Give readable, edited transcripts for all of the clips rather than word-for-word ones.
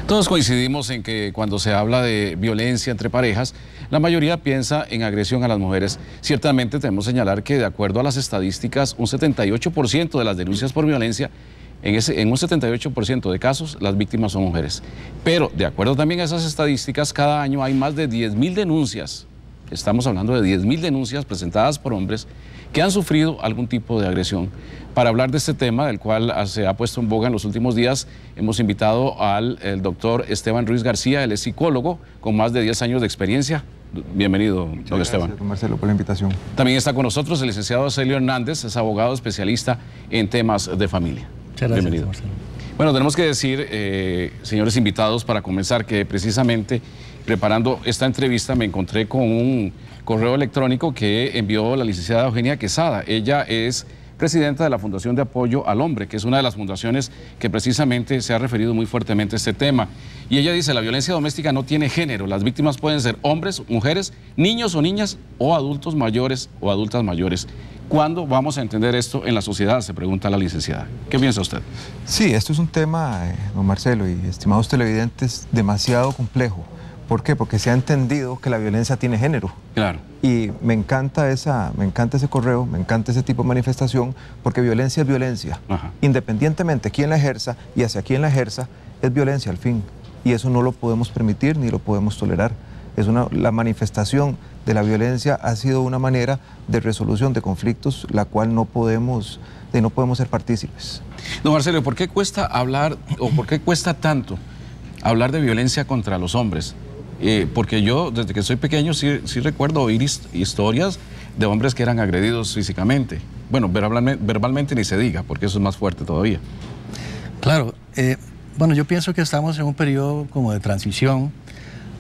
Todos coincidimos en que cuando se habla de violencia entre parejas, la mayoría piensa en agresión a las mujeres. Ciertamente tenemos que señalar que de acuerdo a las estadísticas, un 78% de las denuncias por violencia, en un 78% de casos, las víctimas son mujeres. Pero de acuerdo también a esas estadísticas, cada año hay más de 10.000 denuncias. Estamos hablando de 10.000 denuncias presentadas por hombres que han sufrido algún tipo de agresión. Para hablar de este tema, del cual se ha puesto en boga en los últimos días, hemos invitado al doctor Esteban Ruiz García. Él es psicólogo con más de 10 años de experiencia. Bienvenido, don Esteban. Gracias, don Marcelo, por la invitación. También está con nosotros el licenciado Celio Hernández, es abogado especialista en temas de familia. Muchas gracias, bienvenido. Marcelo. Bueno, tenemos que decir, señores invitados, para comenzar, que precisamente preparando esta entrevista me encontré con un correo electrónico que envió la licenciada Eugenia Quesada. Ella es presidenta de la Fundación de Apoyo al Hombre, que es una de las fundaciones que precisamente se ha referido muy fuertemente a este tema. Y ella dice, la violencia doméstica no tiene género, las víctimas pueden ser hombres, mujeres, niños o niñas, o adultos mayores o adultas mayores. ¿Cuándo vamos a entender esto en la sociedad?, se pregunta la licenciada. ¿Qué piensa usted? Sí, esto es un tema, don Marcelo y estimados televidentes, demasiado complejo. ¿Por qué? Porque se ha entendido que la violencia tiene género. Claro. Y me encanta ese correo, me encanta ese tipo de manifestación, porque violencia es violencia. Ajá. Independientemente de quién la ejerza y hacia quién la ejerza, es violencia al fin. Y eso no lo podemos permitir ni lo podemos tolerar. La manifestación de la violencia ha sido una manera de resolución de conflictos, la cual no podemos ser partícipes. Don Marcelo, ¿por qué cuesta hablar o por qué cuesta tanto hablar de violencia contra los hombres? Porque yo, desde que soy pequeño, sí recuerdo oír historias de hombres que eran agredidos físicamente. Bueno, verbalmente ni se diga, porque eso es más fuerte todavía. Claro. Bueno, yo pienso que estamos en un periodo como de transición,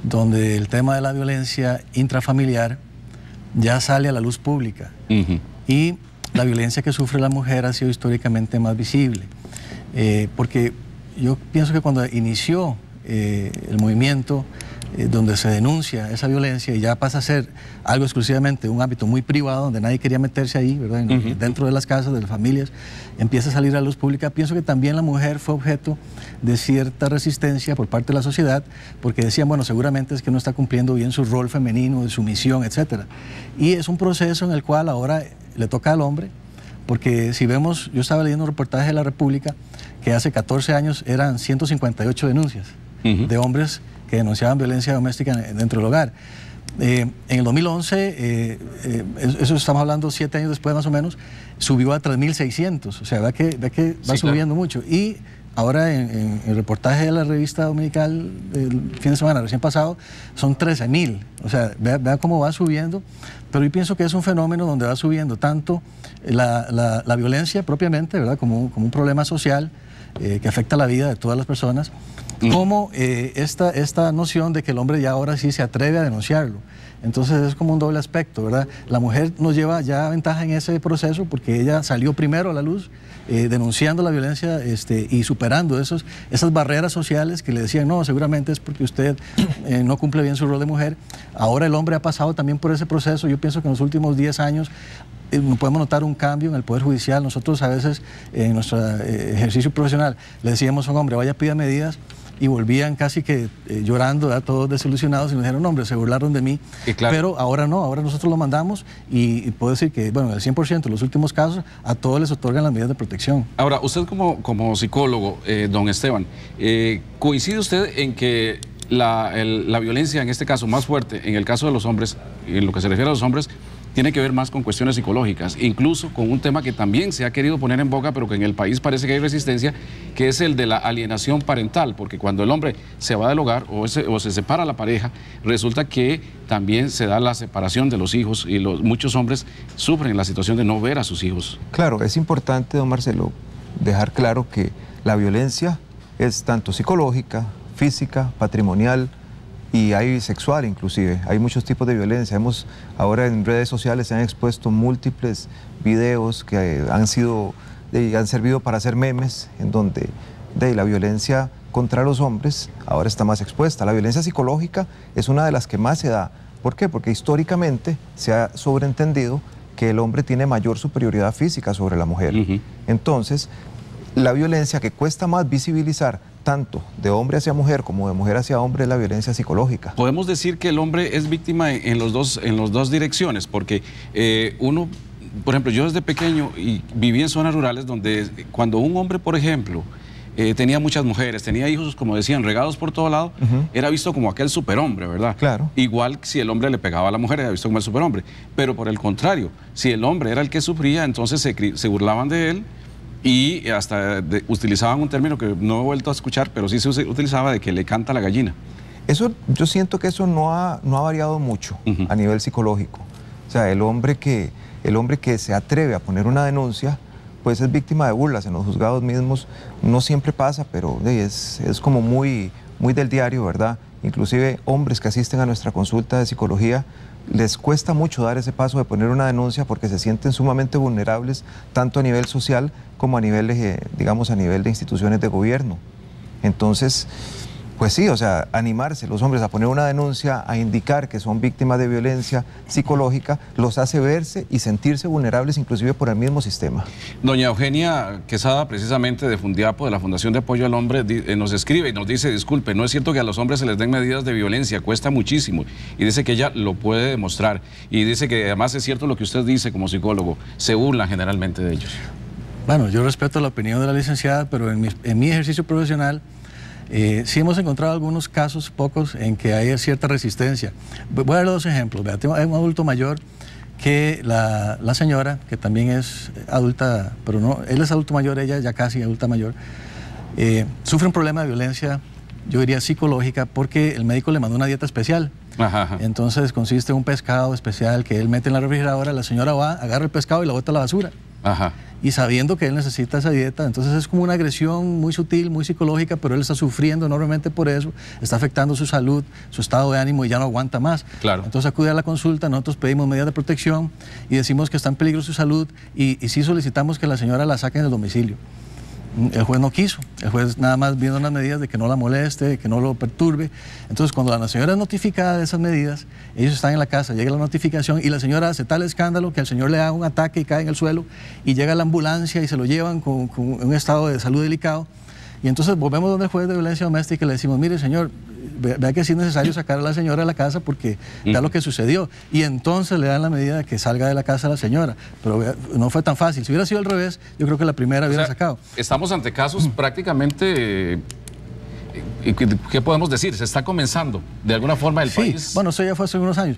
donde el tema de la violencia intrafamiliar ya sale a la luz pública. Y la violencia que sufre la mujer ha sido históricamente más visible. Porque yo pienso que cuando inició el movimiento donde se denuncia esa violencia y ya pasa a ser algo exclusivamente un ámbito muy privado, donde nadie quería meterse ahí, ¿verdad? Dentro de las casas, de las familias, empieza a salir a la luz pública. Pienso que también la mujer fue objeto de cierta resistencia por parte de la sociedad, porque decían, bueno, seguramente es que no está cumpliendo bien su rol femenino, de sumisión, etc. Y es un proceso en el cual ahora le toca al hombre, porque si vemos, yo estaba leyendo un reportaje de La República, que hace 14 años eran 158 denuncias de hombres que denunciaban violencia doméstica dentro del hogar. En el 2011, eso estamos hablando 7 años después más o menos, subió a 3.600, o sea, ve que va subiendo mucho. Y ahora en el reportaje de la revista dominical del fin de semana recién pasado, son 13.000, o sea, vea cómo va subiendo, pero yo pienso que es un fenómeno donde va subiendo tanto la violencia propiamente, ¿verdad?, como un problema social que afecta la vida de todas las personas, como esta noción de que el hombre ya ahora sí se atreve a denunciarlo. Entonces es como un doble aspecto, ¿verdad? La mujer nos lleva ya ventaja en ese proceso porque ella salió primero a la luz denunciando la violencia y superando esas barreras sociales que le decían, no, seguramente es porque usted no cumple bien su rol de mujer. Ahora el hombre ha pasado también por ese proceso. Yo pienso que en los últimos 10 años podemos notar un cambio en el Poder Judicial. Nosotros a veces en nuestro ejercicio profesional le decíamos a un hombre, vaya, pida medidas, y volvían casi que llorando, ¿verdad?, todos desilusionados, y nos dijeron, hombre, se burlaron de mí. Claro. Pero ahora no, ahora nosotros lo mandamos y puedo decir que, bueno, el 100% de los últimos casos, a todos les otorgan las medidas de protección. Ahora, usted como psicólogo, don Esteban, ¿coincide usted en que la violencia, en este caso más fuerte, en el caso de los hombres, en lo que se refiere a los hombres, tiene que ver más con cuestiones psicológicas, incluso con un tema que también se ha querido poner en boca, pero que en el país parece que hay resistencia, que es el de la alienación parental, porque cuando el hombre se va del hogar o se separa la pareja, resulta que también se da la separación de los hijos y muchos hombres sufren la situación de no ver a sus hijos. Claro, es importante, don Marcelo, dejar claro que la violencia es tanto psicológica, física, patrimonial, y hay sexual inclusive, hay muchos tipos de violencia. Ahora en redes sociales se han expuesto múltiples videos que han servido para hacer memes, en donde la violencia contra los hombres ahora está más expuesta. La violencia psicológica es una de las que más se da. ¿Por qué? Porque históricamente se ha sobreentendido que el hombre tiene mayor superioridad física sobre la mujer. Entonces, la violencia que cuesta más visibilizar tanto de hombre hacia mujer como de mujer hacia hombre es la violencia psicológica. Podemos decir que el hombre es víctima en las dos direcciones, porque uno, por ejemplo, yo desde pequeño y viví en zonas rurales donde cuando un hombre, por ejemplo, tenía muchas mujeres, tenía hijos, como decían, regados por todo lado, era visto como aquel superhombre, ¿verdad? Claro. Igual si el hombre le pegaba a la mujer, era visto como el superhombre. Pero por el contrario, si el hombre era el que sufría, entonces se burlaban de él y hasta utilizaban un término que no he vuelto a escuchar, pero sí se utilizaba, de que le canta la gallina. Eso, yo siento que eso no ha variado mucho a nivel psicológico. O sea, el hombre que se atreve a poner una denuncia, pues es víctima de burlas en los juzgados mismos. No siempre pasa, pero es como muy del diario, ¿verdad? Inclusive hombres que asisten a nuestra consulta de psicología, les cuesta mucho dar ese paso de poner una denuncia porque se sienten sumamente vulnerables, tanto a nivel social como a nivel, digamos, a nivel de instituciones de gobierno. Entonces, pues sí, o sea, animarse los hombres a poner una denuncia, a indicar que son víctimas de violencia psicológica, los hace verse y sentirse vulnerables inclusive por el mismo sistema. Doña Eugenia Quesada, precisamente de Fundiapo, de la Fundación de Apoyo al Hombre, nos escribe y nos dice: disculpe, no es cierto que a los hombres se les den medidas de violencia, cuesta muchísimo. Y dice que ella lo puede demostrar. Y dice que además es cierto lo que usted dice como psicólogo, se burlan generalmente de ellos. Bueno, yo respeto la opinión de la licenciada, pero en mi ejercicio profesional, sí hemos encontrado algunos casos, pocos, en que hay cierta resistencia. Voy a dar dos ejemplos. Hay un adulto mayor que la señora, que también es adulta, pero no, él es adulto mayor, ella ya casi adulta mayor, sufre un problema de violencia, yo diría psicológica, porque el médico le mandó una dieta especial. Ajá. Entonces consiste en un pescado especial que él mete en la refrigeradora, la señora va, agarra el pescado y lo bota a la basura. Ajá. Y sabiendo que él necesita esa dieta, entonces es como una agresión muy sutil, muy psicológica, pero él está sufriendo enormemente por eso, está afectando su salud, su estado de ánimo y ya no aguanta más. Claro. Entonces acude a la consulta, nosotros pedimos medidas de protección y decimos que está en peligro su salud y sí solicitamos que la señora la saquen del domicilio. El juez no quiso, el juez nada más viendo unas medidas de que no la moleste, de que no lo perturbe. Entonces cuando la señora es notificada de esas medidas, ellos están en la casa, llega la notificación y la señora hace tal escándalo que al señor le da un ataque y cae en el suelo y llega la ambulancia y se lo llevan con un estado de salud delicado. Y entonces volvemos donde el juez de violencia doméstica y le decimos: mire señor, vea que sí es necesario sacar a la señora de la casa porque vea lo que sucedió. Y entonces le dan la medida de que salga de la casa a la señora. Pero no fue tan fácil. Si hubiera sido al revés, yo creo que la primera hubiera sacado. Estamos ante casos prácticamente... ¿Qué podemos decir? ¿Se está comenzando de alguna forma el país? Bueno, eso ya fue hace unos años.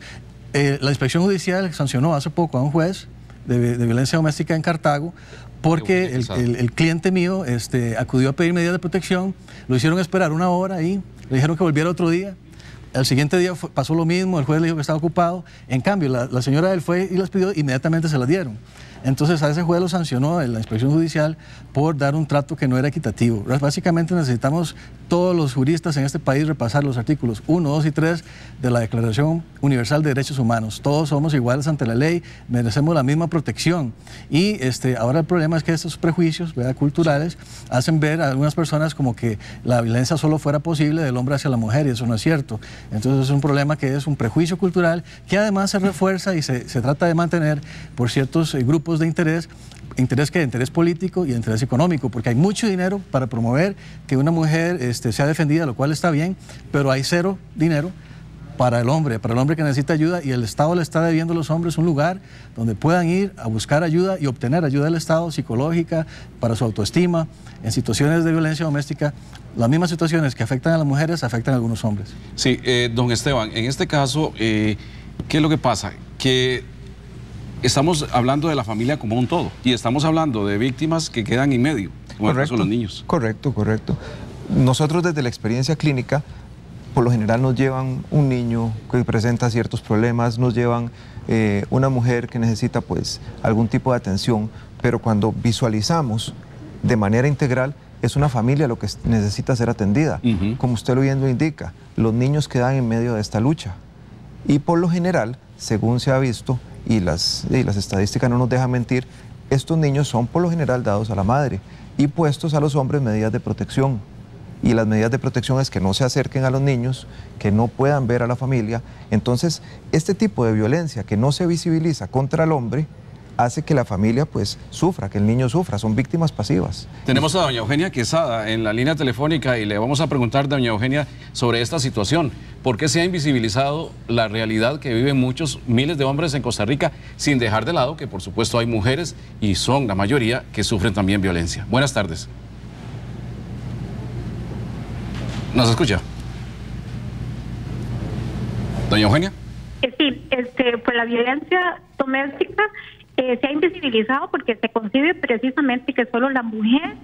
La inspección judicial sancionó hace poco a un juez de violencia doméstica en Cartago porque el cliente mío acudió a pedir medidas de protección, lo hicieron esperar una hora ahí, le dijeron que volviera otro día. Al siguiente día pasó lo mismo, el juez le dijo que estaba ocupado. En cambio, la señora él fue y las pidió, inmediatamente se las dieron. Entonces a ese juez lo sancionó la inspección judicial por dar un trato que no era equitativo. Básicamente necesitamos todos los juristas en este país repasar los artículos 1, 2 y 3 de la Declaración Universal de Derechos Humanos. Todos somos iguales ante la ley, merecemos la misma protección. Y ahora el problema es que estos prejuicios, ¿verdad?, culturales hacen ver a algunas personas como que la violencia solo fuera posible del hombre hacia la mujer, y eso no es cierto. Entonces es un problema que es un prejuicio cultural que además se refuerza y se trata de mantener por ciertos grupos de interés político y interés económico, porque hay mucho dinero para promover que una mujer sea defendida, lo cual está bien, pero hay cero dinero para el hombre que necesita ayuda, y el Estado le está debiendo a los hombres un lugar donde puedan ir a buscar ayuda y obtener ayuda del Estado psicológica, para su autoestima. En situaciones de violencia doméstica, las mismas situaciones que afectan a las mujeres afectan a algunos hombres. Sí, don Esteban, en este caso, ¿qué es lo que pasa? Que estamos hablando de la familia como un todo y estamos hablando de víctimas que quedan en medio, como el caso de los niños. Correcto. Nosotros desde la experiencia clínica, por lo general nos llevan un niño que presenta ciertos problemas, nos llevan una mujer que necesita pues algún tipo de atención, pero cuando visualizamos de manera integral, es una familia lo que necesita ser atendida. Como usted lo bien lo indica, los niños quedan en medio de esta lucha y por lo general, según se ha visto, y las estadísticas no nos dejan mentir, estos niños son por lo general dados a la madre y puestos a los hombres medidas de protección. Y las medidas de protección es que no se acerquen a los niños, que no puedan ver a la familia. Entonces, este tipo de violencia que no se visibiliza contra el hombre, hace que la familia pues sufra, que el niño sufra, son víctimas pasivas. Tenemos a doña Eugenia Quesada en la línea telefónica y le vamos a preguntar, doña Eugenia, sobre esta situación. ¿Por qué se ha invisibilizado la realidad que viven miles de hombres en Costa Rica, sin dejar de lado que por supuesto hay mujeres, y son la mayoría, que sufren también violencia? Buenas tardes. ¿Nos escucha? Doña Eugenia. Sí, pues la violencia doméstica se ha invisibilizado porque se concibe precisamente que solo la mujer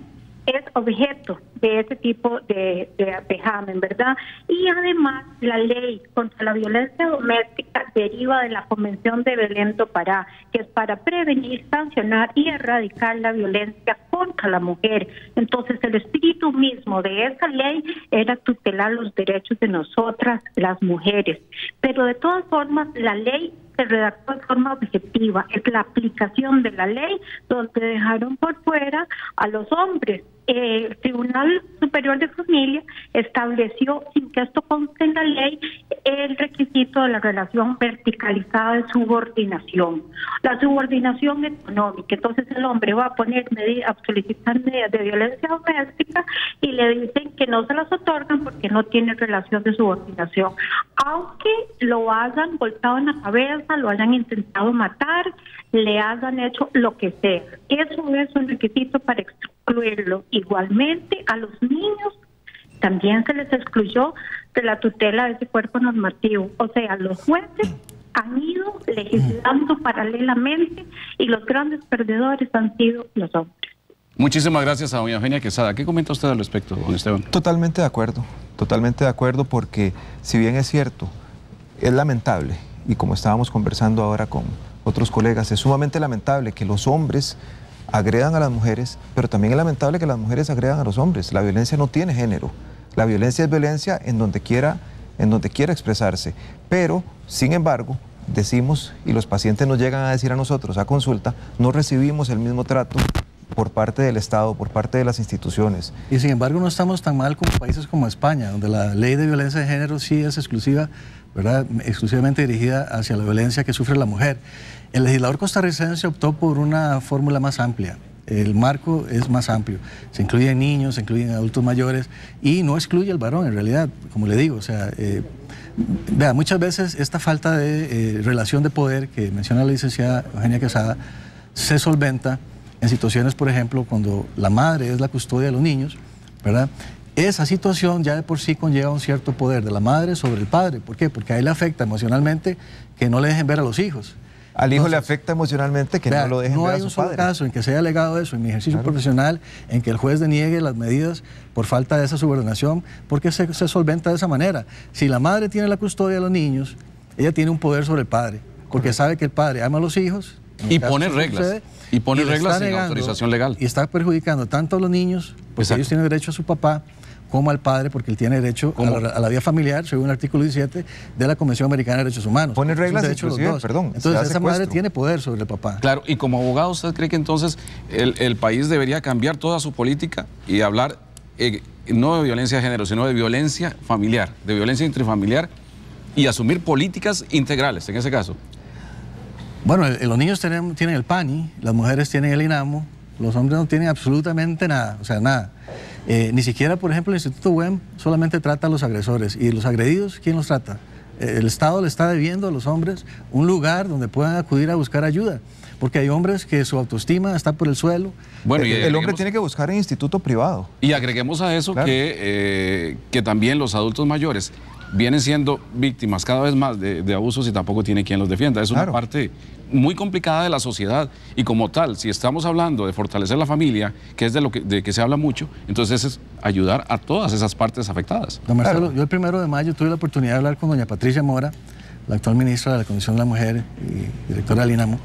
es objeto de ese tipo de vejamen, ¿verdad? Y además la ley contra la violencia doméstica deriva de la Convención de Belém do Pará, que es para prevenir, sancionar y erradicar la violencia contra la mujer. Entonces el espíritu mismo de esa ley era tutelar los derechos de nosotras, las mujeres. Pero de todas formas la ley se redactó de forma objetiva, es la aplicación de la ley donde dejaron por fuera a los hombres. El Tribunal Superior de Familia estableció, sin que esto conste en la ley, el requisito de la relación verticalizada de subordinación. La subordinación económica. Entonces el hombre va a solicitar medidas de violencia doméstica y le dicen que no se las otorgan porque no tiene relación de subordinación. Aunque lo hayan golpeado en la cabeza, lo hayan intentado matar, le hayan hecho lo que sea. Eso es un requisito para excluirlo. Igualmente a los niños también se les excluyó de la tutela de ese cuerpo normativo. O sea, los jueces han ido legislando paralelamente y los grandes perdedores han sido los hombres. Muchísimas gracias a doña Eugenia Quesada. ¿Qué comenta usted al respecto, don Esteban? Totalmente de acuerdo porque si bien es cierto, es lamentable, y como estábamos conversando ahora con otros colegas, es sumamente lamentable que los hombres agredan a las mujeres, pero también es lamentable que las mujeres agredan a los hombres. La violencia no tiene género. La violencia es violencia en donde quiera expresarse. Pero, sin embargo, decimos, y los pacientes nos llegan a decir a nosotros a consulta, no recibimos el mismo trato por parte del Estado, por parte de las instituciones. Y sin embargo no estamos tan mal como países como España, donde la ley de violencia de género sí es exclusiva, ¿verdad?, exclusivamente dirigida hacia la violencia que sufre la mujer. El legislador costarricense optó por una fórmula más amplia. El marco es más amplio. Se incluyen niños, se incluyen adultos mayores y no excluye al varón, en realidad, como le digo. O sea, vea, muchas veces esta falta de relación de poder que menciona la licenciada Eugenia Quesada se solventa en situaciones, por ejemplo, cuando la madre es la custodia de los niños, ¿verdad? Esa situación ya de por sí conlleva un cierto poder de la madre sobre el padre. ¿Por qué? Porque a él le afecta emocionalmente que no le dejen ver a los hijos. Al hijo le afecta emocionalmente que no lo dejen ver a su padre. No hay un solo caso en que se haya alegado eso en mi ejercicio profesional, en que el juez deniegue las medidas por falta de esa subordinación, porque se solventa de esa manera. Si la madre tiene la custodia de los niños, ella tiene un poder sobre el padre, porque sabe que el padre ama a los hijos. Y pone reglas. Y pone reglas sin autorización legal. Y está perjudicando tanto a los niños, porque ellos tienen derecho a su papá, como al padre, porque él tiene derecho a la vida familiar, según el artículo 17 de la Convención Americana de Derechos Humanos. Pone reglas inclusive, perdón. Entonces esa madre tiene poder sobre el papá. Claro, y como abogado, ¿usted cree que entonces el país debería cambiar toda su política y hablar no de violencia de género, sino de violencia familiar, de violencia intrafamiliar, y asumir políticas integrales en ese caso? Bueno, los niños tienen el PANI, las mujeres tienen el INAMO, los hombres no tienen absolutamente nada, o sea, nada. Ni siquiera, por ejemplo, el Instituto WEM solamente trata a los agresores. ¿Y los agredidos, quién los trata? El Estado le está debiendo a los hombres un lugar donde puedan acudir a buscar ayuda, porque hay hombres que su autoestima está por el suelo. Bueno, el hombre tiene que buscar en instituto privado. Y agreguemos a eso, claro, que también los adultos mayores vienen siendo víctimas cada vez más de abusos y tampoco tiene quien los defienda. Es una parte muy complicada de la sociedad, y como tal, si estamos hablando de fortalecer la familia, que es de que se habla mucho, entonces es ayudar a todas esas partes afectadas. Don Marcelo, yo el 1 de mayo tuve la oportunidad de hablar con doña Patricia Mora, la actual ministra de la Condición de la Mujer y directora del INAMO,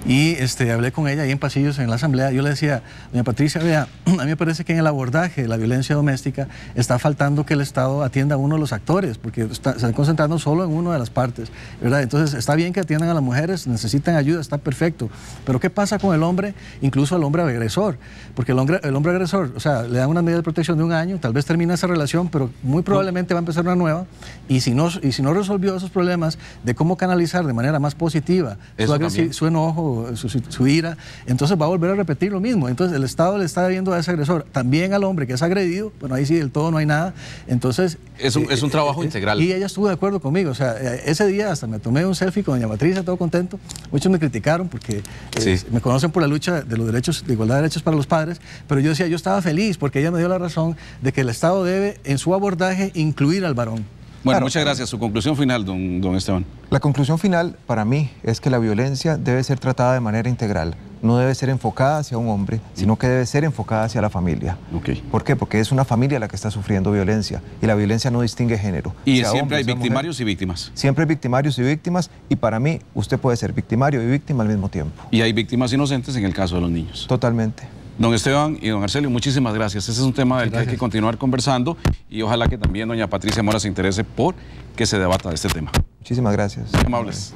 y hablé con ella ahí en pasillos en la asamblea. Yo le decía, doña Patricia, vea, a mí me parece que en el abordaje de la violencia doméstica está faltando que el Estado atienda a uno de los actores, porque se están concentrando solo en una de las partes, ¿verdad? Entonces está bien que atiendan a las mujeres, necesitan ayuda, está perfecto, pero ¿qué pasa con el hombre, incluso al hombre agresor? Porque el hombre agresor, o sea, le dan una medida de protección de 1 año, tal vez termina esa relación, pero muy probablemente va a empezar una nueva, y si no resolvió esos problemas de cómo canalizar de manera más positiva su enojo enojo, su ira, entonces va a volver a repetir lo mismo. Entonces el Estado le está debiendo a ese agresor, también al hombre que es agredido, bueno, ahí sí del todo no hay nada. Entonces... Es un trabajo integral. Y ella estuvo de acuerdo conmigo, o sea, ese día hasta me tomé un selfie con doña Patricia, todo contento. Muchos me criticaron porque me conocen por la lucha de los derechos, de igualdad de derechos para los padres, pero yo decía, yo estaba feliz porque ella me dio la razón de que el Estado debe en su abordaje incluir al varón. Bueno, claro, muchas gracias. Su conclusión final, don Esteban. La conclusión final para mí es que la violencia debe ser tratada de manera integral. No debe ser enfocada hacia un hombre, sino que debe ser enfocada hacia la familia. ¿Por qué? Porque es una familia la que está sufriendo violencia y la violencia no distingue género. Y siempre hay victimarios y víctimas. Siempre hay victimarios y víctimas y para mí usted puede ser victimario y víctima al mismo tiempo. Y hay víctimas inocentes en el caso de los niños. Totalmente. Don Esteban y don Arcelio, muchísimas gracias. Ese es un tema del que hay que continuar conversando y ojalá que también doña Patricia Mora se interese por que se debata de este tema. Muchísimas gracias. Muy amables.